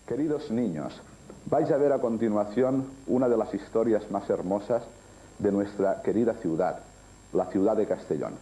Queridos niños, vais a ver a continuación una de las historias más hermosas de nuestra querida ciudad, la ciudad de Castellón.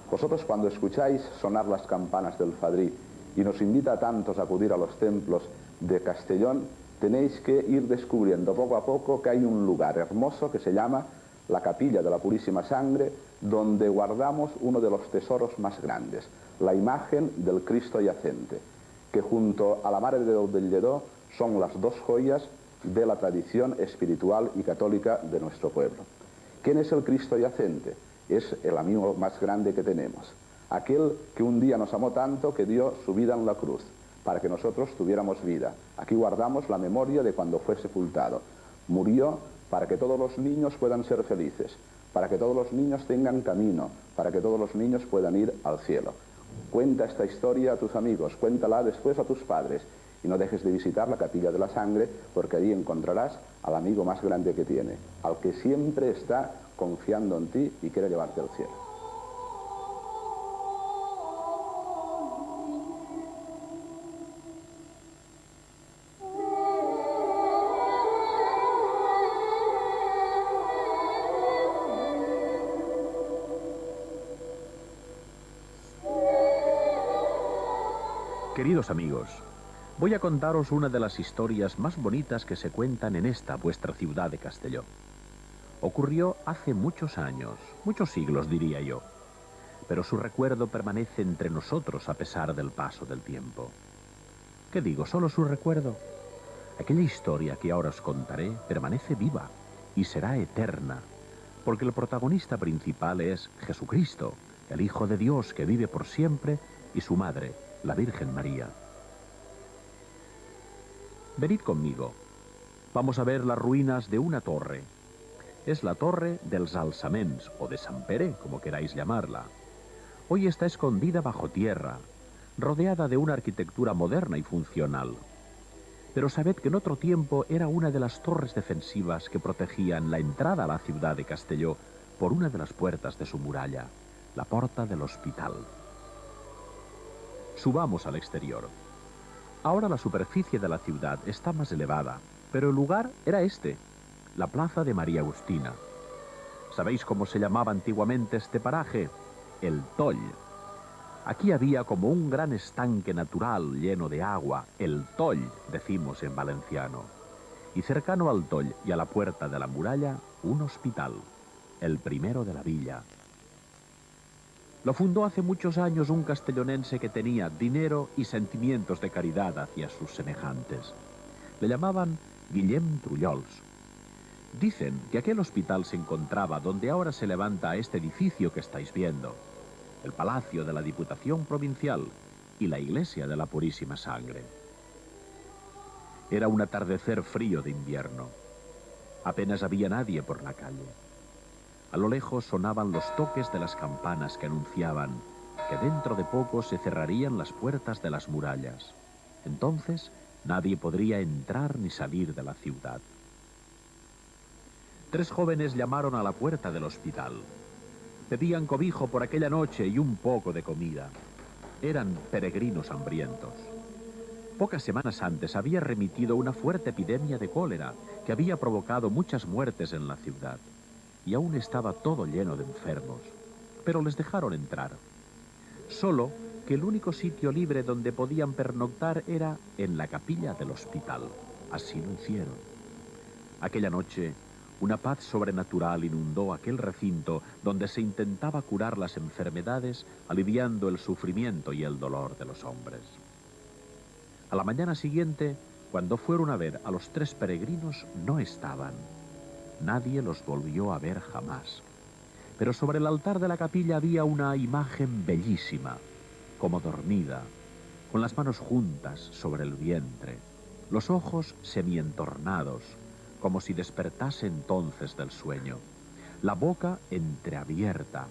Vosotros, cuando escucháis sonar las campanas del Fadrí y nos invita a tantos a acudir a los templos de Castellón, tenéis que ir descubriendo poco a poco que hay un lugar hermoso que se llama la Capilla de la Purísima Sangre, donde guardamos uno de los tesoros más grandes, la imagen del Cristo yacente, que junto a la Mare de Déu del Lledó son las dos joyas de la tradición espiritual y católica de nuestro pueblo. ¿Quién es el Cristo yacente? Es el amigo más grande que tenemos, aquel que un día nos amó tanto que dio su vida en la cruz, para que nosotros tuviéramos vida. Aquí guardamos la memoria de cuando fue sepultado. Murió para que todos los niños puedan ser felices, para que todos los niños tengan camino, para que todos los niños puedan ir al cielo. Cuenta esta historia a tus amigos, cuéntala después a tus padres y no dejes de visitar la Capilla de la Sangre, porque allí encontrarás al amigo más grande que tiene, al que siempre está confiando en ti y quiere llevarte al cielo. Queridos amigos, voy a contaros una de las historias más bonitas que se cuentan en esta vuestra ciudad de Castelló. Ocurrió hace muchos años, muchos siglos diría yo, pero su recuerdo permanece entre nosotros a pesar del paso del tiempo. ¿Qué digo? ¿Solo su recuerdo? Aquella historia que ahora os contaré permanece viva y será eterna, porque el protagonista principal es Jesucristo, el Hijo de Dios que vive por siempre, y su madre, la Virgen María. Venid conmigo. Vamos a ver las ruinas de una torre. Es la torre dels Alçaments, o de Sant Pere, como queráis llamarla. Hoy está escondida bajo tierra, rodeada de una arquitectura moderna y funcional. Pero sabed que en otro tiempo era una de las torres defensivas que protegían la entrada a la ciudad de Castelló por una de las puertas de su muralla, la Porta del Hospital. Subamos al exterior. Ahora la superficie de la ciudad está más elevada, pero el lugar era este, la Plaza de María Agustina. ¿Sabéis cómo se llamaba antiguamente este paraje? El Toll. Aquí había como un gran estanque natural lleno de agua, el Toll, decimos en valenciano. Y cercano al Toll y a la puerta de la muralla, un hospital, el primero de la villa. Lo fundó hace muchos años un castellonense que tenía dinero y sentimientos de caridad hacia sus semejantes. Le llamaban Guillem Trullols. Dicen que aquel hospital se encontraba donde ahora se levanta este edificio que estáis viendo, el Palacio de la Diputación Provincial y la Iglesia de la Purísima Sangre. Era un atardecer frío de invierno. Apenas había nadie por la calle. A lo lejos sonaban los toques de las campanas que anunciaban que dentro de poco se cerrarían las puertas de las murallas. Entonces nadie podría entrar ni salir de la ciudad. 3 jóvenes llamaron a la puerta del hospital. Pedían cobijo por aquella noche y un poco de comida. Eran peregrinos hambrientos. Pocas semanas antes había remitido una fuerte epidemia de cólera que había provocado muchas muertes en la ciudad. Y aún estaba todo lleno de enfermos, pero les dejaron entrar. Solo que el único sitio libre donde podían pernoctar era en la capilla del hospital. Así lo hicieron. Aquella noche, una paz sobrenatural inundó aquel recinto donde se intentaba curar las enfermedades, aliviando el sufrimiento y el dolor de los hombres. A la mañana siguiente, cuando fueron a ver a los 3 peregrinos, no estaban. Nadie los volvió a ver jamás. Pero sobre el altar de la capilla había una imagen bellísima, como dormida, con las manos juntas sobre el vientre, los ojos semientornados, como si despertase entonces del sueño, la boca entreabierta,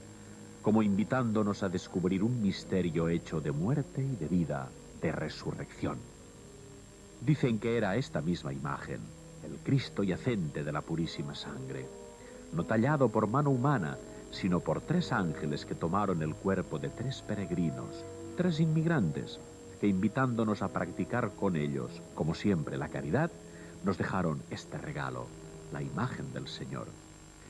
como invitándonos a descubrir un misterio hecho de muerte y de vida, de resurrección. Dicen que era esta misma imagen, el Cristo yacente de la Purísima Sangre, no tallado por mano humana, sino por 3 ángeles que tomaron el cuerpo de 3 peregrinos, 3 inmigrantes, que invitándonos a practicar con ellos, como siempre, la caridad, nos dejaron este regalo, la imagen del Señor.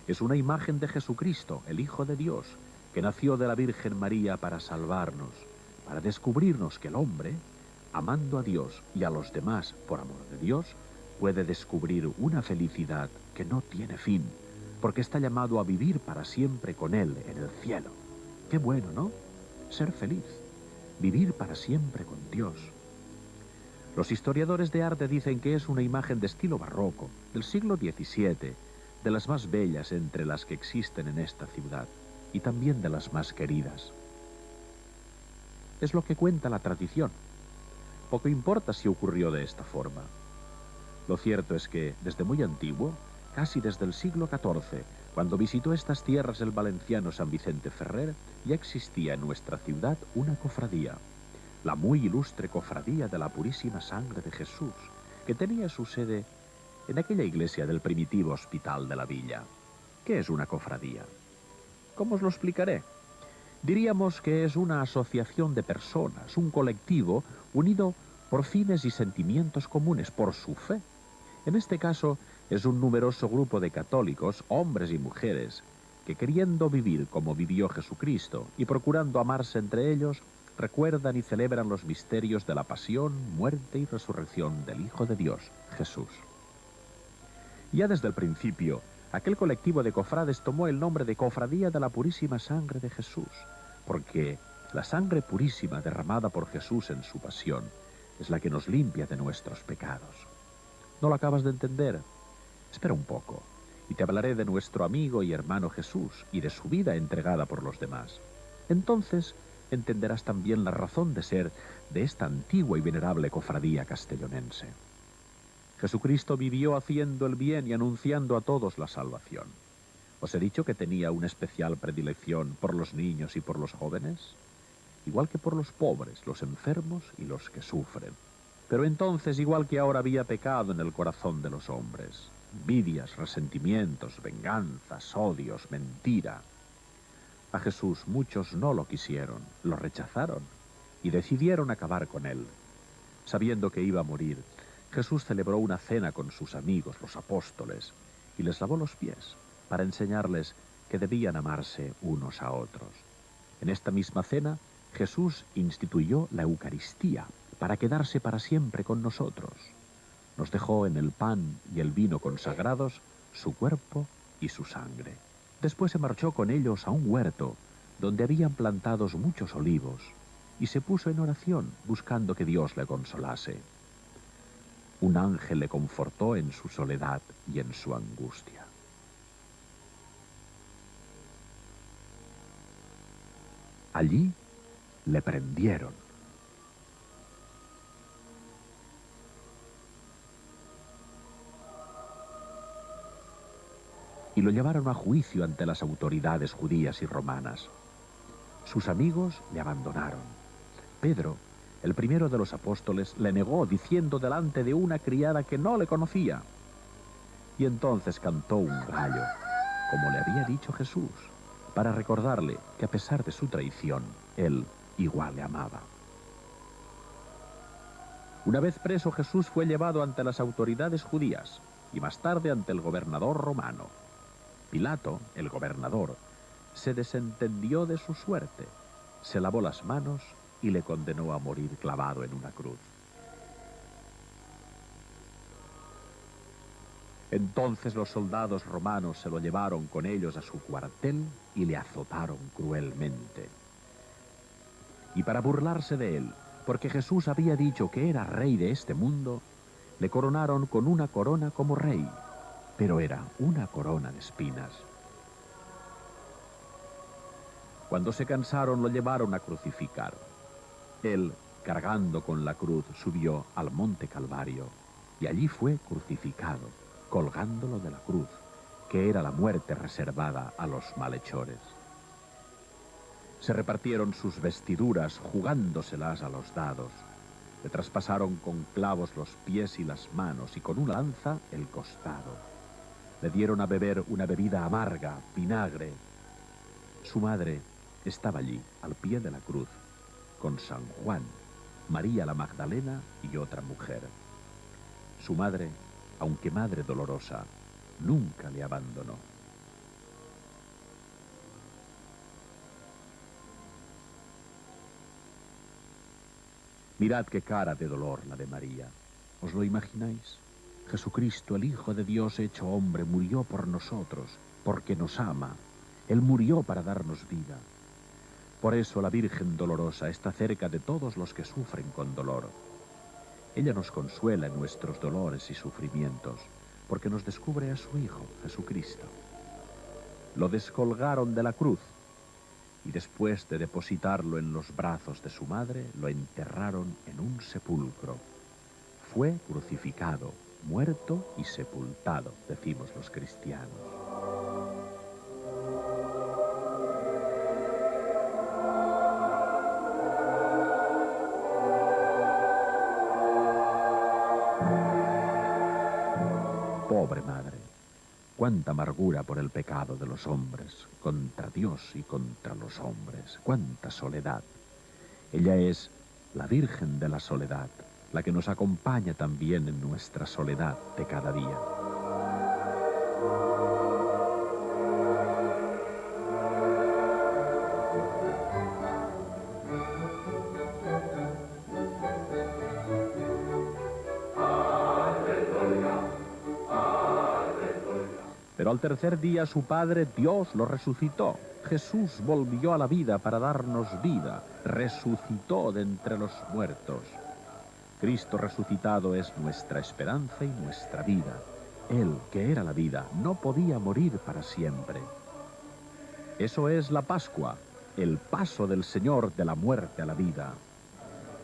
Es una imagen de Jesucristo, el Hijo de Dios, que nació de la Virgen María para salvarnos, para descubrirnos que el hombre, amando a Dios y a los demás por amor de Dios, puede descubrir una felicidad que no tiene fin, porque está llamado a vivir para siempre con Él en el cielo. Qué bueno, ¿no? Ser feliz, vivir para siempre con Dios. Los historiadores de arte dicen que es una imagen de estilo barroco, del siglo XVII, de las más bellas entre las que existen en esta ciudad, y también de las más queridas. Es lo que cuenta la tradición. Poco importa si ocurrió de esta forma. Lo cierto es que, desde muy antiguo, casi desde el siglo XIV, cuando visitó estas tierras el valenciano San Vicente Ferrer, ya existía en nuestra ciudad una cofradía, la muy ilustre Cofradía de la Purísima Sangre de Jesús, que tenía su sede en aquella iglesia del primitivo hospital de la villa. ¿Qué es una cofradía? ¿Cómo os lo explicaré? Diríamos que es una asociación de personas, un colectivo unido por fines y sentimientos comunes, por su fe. En este caso, es un numeroso grupo de católicos, hombres y mujeres, que queriendo vivir como vivió Jesucristo y procurando amarse entre ellos, recuerdan y celebran los misterios de la pasión, muerte y resurrección del Hijo de Dios, Jesús. Ya desde el principio, aquel colectivo de cofrades tomó el nombre de Cofradía de la Purísima Sangre de Jesús, porque la sangre purísima derramada por Jesús en su pasión es la que nos limpia de nuestros pecados. ¿No lo acabas de entender? Espera un poco, y te hablaré de nuestro amigo y hermano Jesús y de su vida entregada por los demás. Entonces entenderás también la razón de ser de esta antigua y venerable cofradía castellonense. Jesucristo vivió haciendo el bien y anunciando a todos la salvación. ¿Os he dicho que tenía una especial predilección por los niños y por los jóvenes? Igual que por los pobres, los enfermos y los que sufren. Pero entonces, igual que ahora, había pecado en el corazón de los hombres. Envidias, resentimientos, venganzas, odios, mentira. A Jesús muchos no lo quisieron, lo rechazaron y decidieron acabar con él. Sabiendo que iba a morir, Jesús celebró una cena con sus amigos, los apóstoles, y les lavó los pies para enseñarles que debían amarse unos a otros. En esta misma cena, Jesús instituyó la Eucaristía para quedarse para siempre con nosotros. Nos dejó en el pan y el vino consagrados su cuerpo y su sangre. Después se marchó con ellos a un huerto donde habían plantados muchos olivos y se puso en oración buscando que Dios le consolase. Un ángel le confortó en su soledad y en su angustia. Allí le prendieron. Y lo llevaron a juicio ante las autoridades judías y romanas. Sus amigos le abandonaron. Pedro, el primero de los apóstoles, le negó diciendo delante de una criada que no le conocía. Y entonces cantó un gallo, como le había dicho Jesús, para recordarle que a pesar de su traición, él igual le amaba. Una vez preso, Jesús fue llevado ante las autoridades judías y más tarde ante el gobernador romano. Pilato, el gobernador, se desentendió de su suerte, se lavó las manos y le condenó a morir clavado en una cruz. Entonces los soldados romanos se lo llevaron con ellos a su cuartel y le azotaron cruelmente. Y para burlarse de él, porque Jesús había dicho que era rey de este mundo, le coronaron con una corona como rey, pero era una corona de espinas. Cuando se cansaron, lo llevaron a crucificar. Él, cargando con la cruz, subió al monte Calvario y allí fue crucificado, colgándolo de la cruz, que era la muerte reservada a los malhechores. Se repartieron sus vestiduras jugándoselas a los dados. Le traspasaron con clavos los pies y las manos y con una lanza el costado. Le dieron a beber una bebida amarga, vinagre. Su madre estaba allí, al pie de la cruz, con San Juan, María la Magdalena y otra mujer. Su madre, aunque madre dolorosa, nunca le abandonó. Mirad qué cara de dolor la de María. ¿Os lo imagináis? Jesucristo, el Hijo de Dios hecho hombre, murió por nosotros, porque nos ama. Él murió para darnos vida. Por eso la Virgen Dolorosa está cerca de todos los que sufren con dolor. Ella nos consuela en nuestros dolores y sufrimientos, porque nos descubre a su Hijo, Jesucristo. Lo descolgaron de la cruz, y después de depositarlo en los brazos de su madre, lo enterraron en un sepulcro. Fue crucificado, muerto y sepultado, decimos los cristianos. Pobre madre, cuánta amargura por el pecado de los hombres, contra Dios y contra los hombres, cuánta soledad. Ella es la Virgen de la Soledad, la que nos acompaña también en nuestra soledad de cada día. Pero al tercer día su Padre, Dios, lo resucitó. Jesús volvió a la vida para darnos vida, resucitó de entre los muertos. Cristo resucitado es nuestra esperanza y nuestra vida. Él, que era la vida, no podía morir para siempre. Eso es la Pascua, el paso del Señor de la muerte a la vida.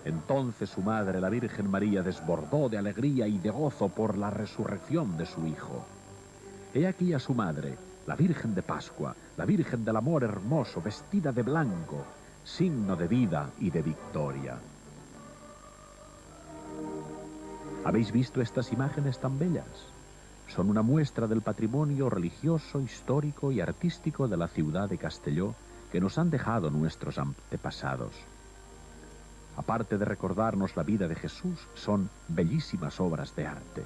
Entonces su madre, la Virgen María, desbordó de alegría y de gozo por la resurrección de su Hijo. He aquí a su madre, la Virgen de Pascua, la Virgen del amor hermoso, vestida de blanco, signo de vida y de victoria. ¿Habéis visto estas imágenes tan bellas? Son una muestra del patrimonio religioso, histórico y artístico de la ciudad de Castelló que nos han dejado nuestros antepasados. Aparte de recordarnos la vida de Jesús, son bellísimas obras de arte,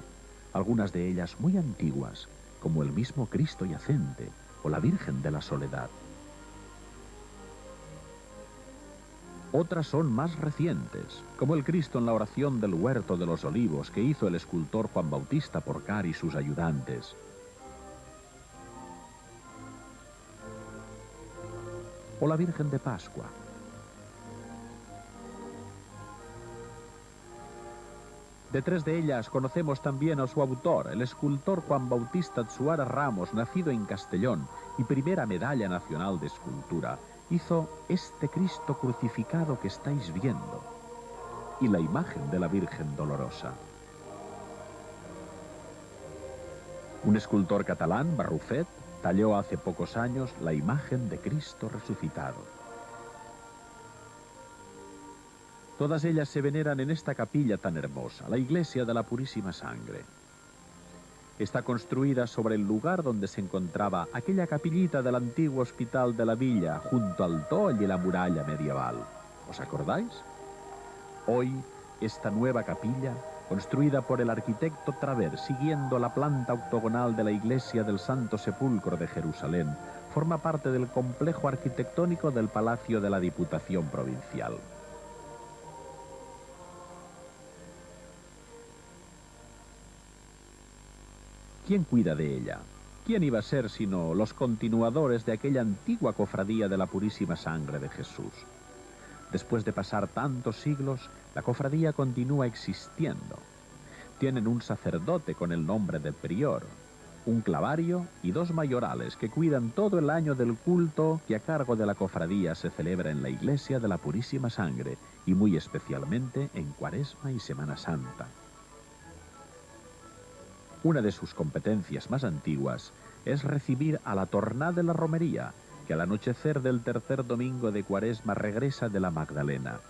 algunas de ellas muy antiguas, como el mismo Cristo yacente o la Virgen de la Soledad. Otras son más recientes, como el Cristo en la oración del Huerto de los Olivos que hizo el escultor Juan Bautista Porcar y sus ayudantes. O la Virgen de Pascua. De tres de ellas conocemos también a su autor, el escultor Juan Bautista Tsuara Ramos, nacido en Castellón y primera medalla nacional de escultura, hizo este Cristo crucificado que estáis viendo y la imagen de la Virgen Dolorosa. Un escultor catalán, Barrufet, talló hace pocos años la imagen de Cristo resucitado. Todas ellas se veneran en esta capilla tan hermosa, la Iglesia de la Purísima Sangre. Está construida sobre el lugar donde se encontraba aquella capillita del antiguo hospital de la villa, junto al toll y la muralla medieval. ¿Os acordáis? Hoy, esta nueva capilla, construida por el arquitecto Travers, siguiendo la planta octogonal de la Iglesia del Santo Sepulcro de Jerusalén, forma parte del complejo arquitectónico del Palacio de la Diputación Provincial. ¿Quién cuida de ella? ¿Quién iba a ser sino los continuadores de aquella antigua cofradía de la Purísima Sangre de Jesús? Después de pasar tantos siglos, la cofradía continúa existiendo. Tienen un sacerdote con el nombre de prior, un clavario y dos mayorales que cuidan todo el año del culto que a cargo de la cofradía se celebra en la Iglesia de la Purísima Sangre y muy especialmente en Cuaresma y Semana Santa. Una de sus competencias más antiguas es recibir a la torná de la romería, que al anochecer del tercer domingo de Cuaresma regresa de la Magdalena.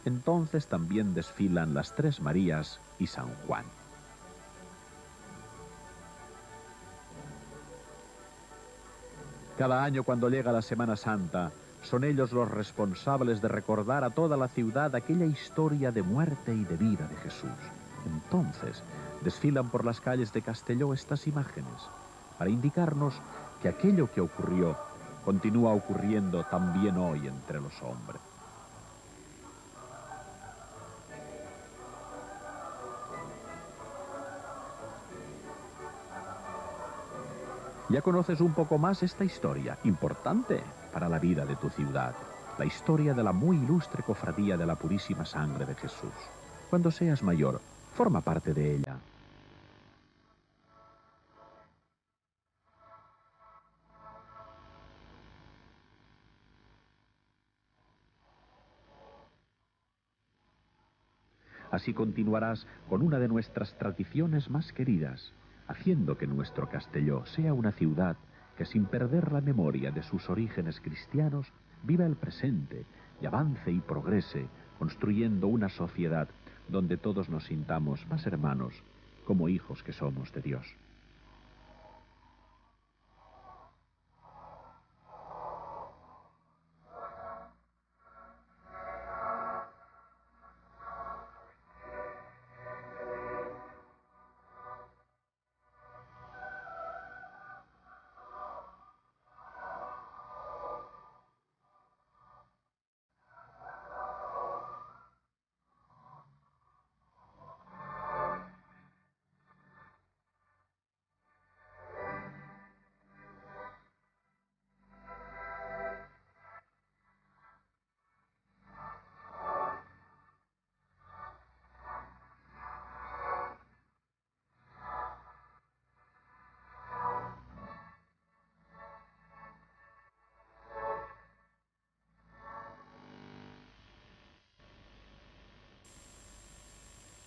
Entonces también desfilan las Tres Marías y San Juan. Cada año cuando llega la Semana Santa, Son ellos los responsables de recordar a toda la ciudad aquella historia de muerte y de vida de Jesús. Entonces, desfilan por las calles de Castelló estas imágenes para indicarnos que aquello que ocurrió continúa ocurriendo también hoy entre los hombres. Ya conoces un poco más esta historia, importante para la vida de tu ciudad, la historia de la muy ilustre cofradía de la Purísima Sangre de Jesús. Cuando seas mayor, forma parte de ella. Así continuarás con una de nuestras tradiciones más queridas, haciendo que nuestro Castelló sea una ciudad que, sin perder la memoria de sus orígenes cristianos, viva el presente y avance y progrese, construyendo una sociedad donde todos nos sintamos más hermanos, como hijos que somos de Dios.